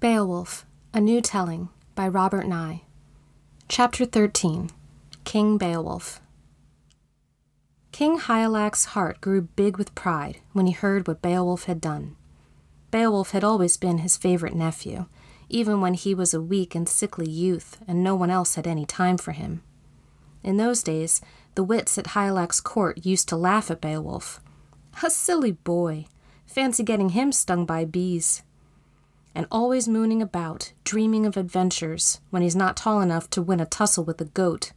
Beowulf, A New Telling by Robert Nye. Chapter 13. King Beowulf. King Hyalac's heart grew big with pride when he heard what Beowulf had done. Beowulf had always been his favorite nephew, even when he was a weak and sickly youth and no one else had any time for him. In those days, the wits at Hyalac's court used to laugh at Beowulf. A silly boy! Fancy getting him stung by bees! And always mooning about, dreaming of adventures, when he's not tall enough to win a tussle with a goat.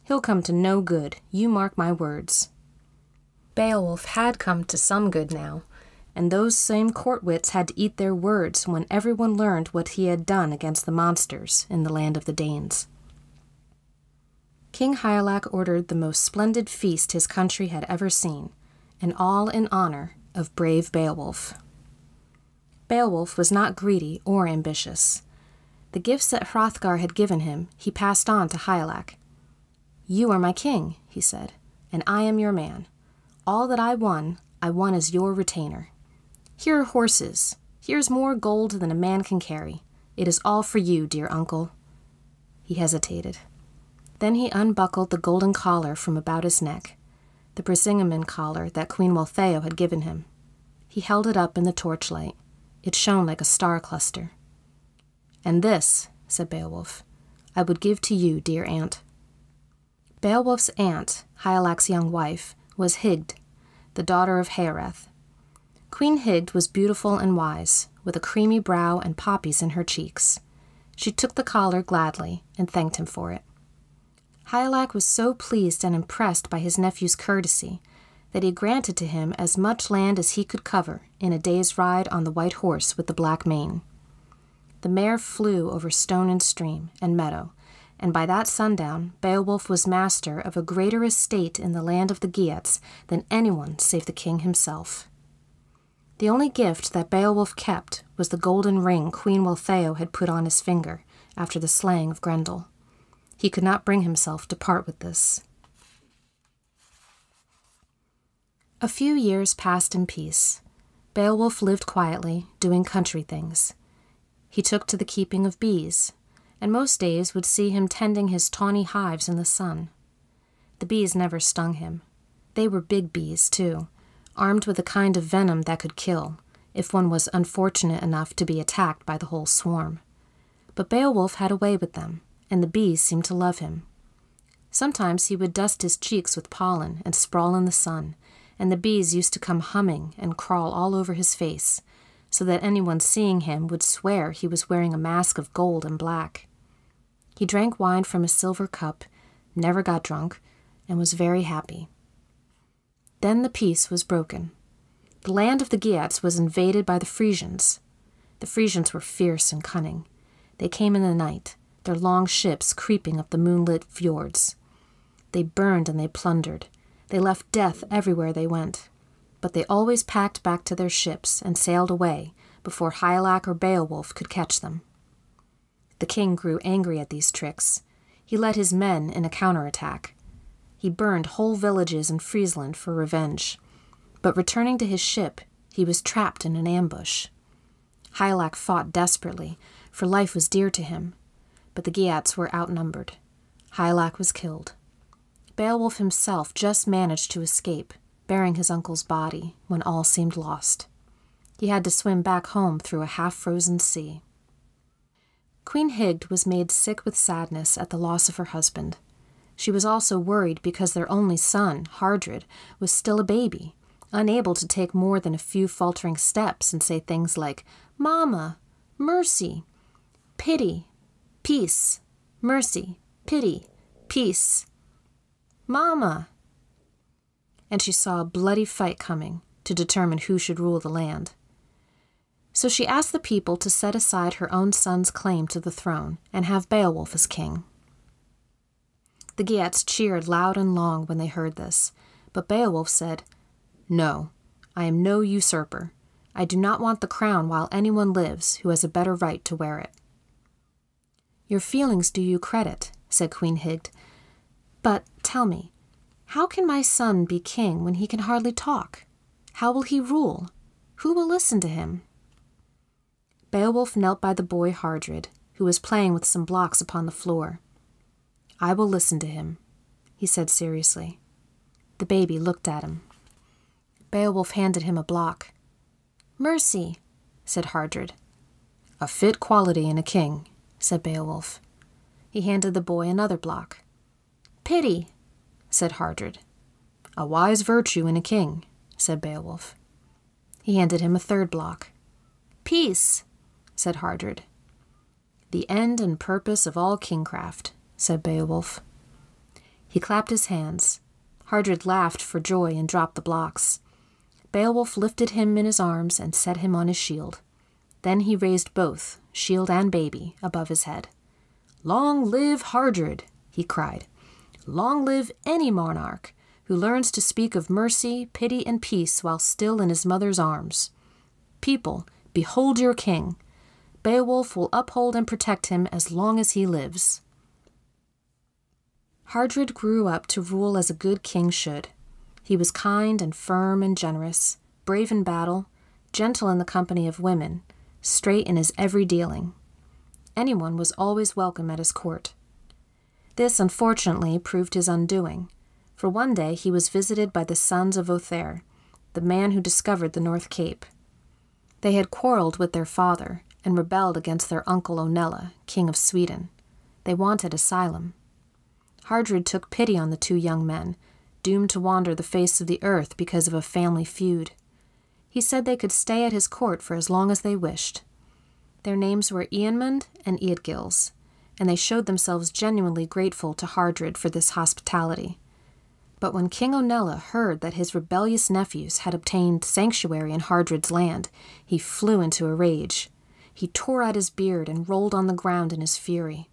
He'll come to no good, you mark my words. Beowulf had come to some good now, and those same court wits had to eat their words when everyone learned what he had done against the monsters in the land of the Danes. King Hygelac ordered the most splendid feast his country had ever seen, and all in honor of brave Beowulf. Beowulf was not greedy or ambitious. The gifts that Hrothgar had given him he passed on to Hygelac. "You are my king," he said, "and I am your man. All that I won as your retainer. Here are horses. Here is more gold than a man can carry. It is all for you, dear uncle." He hesitated. Then he unbuckled the golden collar from about his neck, the Brisingamen collar that Queen Wealhtheow had given him. He held it up in the torchlight. It shone like a star cluster. "And this," said Beowulf, "I would give to you, dear aunt." Beowulf's aunt, Hyalac's young wife, was Hygd, the daughter of Heoreth. Queen Hygd was beautiful and wise, with a creamy brow and poppies in her cheeks. She took the collar gladly and thanked him for it. Hygelac was so pleased and impressed by his nephew's courtesy that he granted to him as much land as he could cover in a day's ride on the white horse with the black mane. The mare flew over stone and stream and meadow, and by that sundown Beowulf was master of a greater estate in the land of the Geats than anyone save the king himself. The only gift that Beowulf kept was the golden ring Queen Wealhtheow had put on his finger after the slaying of Grendel. He could not bring himself to part with this. A few years passed in peace. Beowulf lived quietly, doing country things. He took to the keeping of bees, and most days would see him tending his tawny hives in the sun. The bees never stung him. They were big bees, too, armed with a kind of venom that could kill, if one was unfortunate enough to be attacked by the whole swarm. But Beowulf had a way with them, and the bees seemed to love him. Sometimes he would dust his cheeks with pollen and sprawl in the sun, and the bees used to come humming and crawl all over his face, so that anyone seeing him would swear he was wearing a mask of gold and black. He drank wine from a silver cup, never got drunk, and was very happy. Then the peace was broken. The land of the Geats was invaded by the Frisians. The Frisians were fierce and cunning. They came in the night, their long ships creeping up the moonlit fjords. They burned and they plundered. They left death everywhere they went, but they always packed back to their ships and sailed away before Hygelac or Beowulf could catch them. The king grew angry at these tricks. He led his men in a counterattack. He burned whole villages in Friesland for revenge, but returning to his ship, he was trapped in an ambush. Hygelac fought desperately, for life was dear to him, but the Geats were outnumbered. Hygelac was killed. Beowulf himself just managed to escape, bearing his uncle's body when all seemed lost. He had to swim back home through a half-frozen sea. Queen Hygd was made sick with sadness at the loss of her husband. She was also worried because their only son, Hardred, was still a baby, unable to take more than a few faltering steps and say things like, "Mama, mercy, pity, peace, mercy, pity, peace. Mama!" And she saw a bloody fight coming to determine who should rule the land. So she asked the people to set aside her own son's claim to the throne and have Beowulf as king. The Geats cheered loud and long when they heard this, but Beowulf said, "No, I am no usurper. I do not want the crown while anyone lives who has a better right to wear it." "Your feelings do you credit," said Queen Hygd. "But tell me, how can my son be king when he can hardly talk? How will he rule? Who will listen to him?" Beowulf knelt by the boy Hardred, who was playing with some blocks upon the floor. "I will listen to him," he said seriously. The baby looked at him. Beowulf handed him a block. "Mercy," said Hardred. "A fit quality in a king," said Beowulf. He handed the boy another block. "Pity," said Hardred. "A wise virtue in a king," said Beowulf. He handed him a third block. "Peace," said Hardred. "The end and purpose of all kingcraft," said Beowulf. He clapped his hands. Hardred laughed for joy and dropped the blocks. Beowulf lifted him in his arms and set him on his shield. Then he raised both, shield and baby, above his head. "Long live Hardred!" he cried. "Long live any monarch who learns to speak of mercy, pity, and peace while still in his mother's arms. People, behold your king. Beowulf will uphold and protect him as long as he lives." Hardred grew up to rule as a good king should. He was kind and firm and generous, brave in battle, gentle in the company of women, straight in his every dealing. Anyone was always welcome at his court. This, unfortunately, proved his undoing, for one day he was visited by the sons of Hrothgar, the man who discovered the North Cape. They had quarreled with their father and rebelled against their uncle Onela, king of Sweden. They wanted asylum. Hardred took pity on the two young men, doomed to wander the face of the earth because of a family feud. He said they could stay at his court for as long as they wished. Their names were Eanmund and Eadgils, and they showed themselves genuinely grateful to Hardred for this hospitality. But when King Onela heard that his rebellious nephews had obtained sanctuary in Hardred's land, he flew into a rage. He tore out his beard and rolled on the ground in his fury.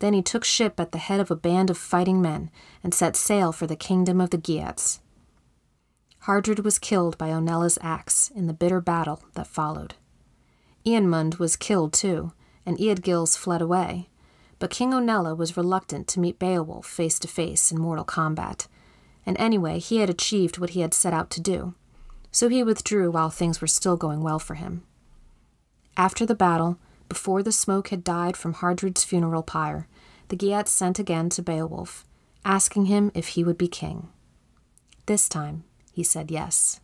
Then he took ship at the head of a band of fighting men and set sail for the kingdom of the Geats. Hardred was killed by Onela's axe in the bitter battle that followed. Eanmund was killed too, and Eadgils fled away, but King Onela was reluctant to meet Beowulf face to face in mortal combat, and anyway he had achieved what he had set out to do, so he withdrew while things were still going well for him. After the battle, before the smoke had died from Hardred's funeral pyre, the Geats sent again to Beowulf, asking him if he would be king. This time, he said yes.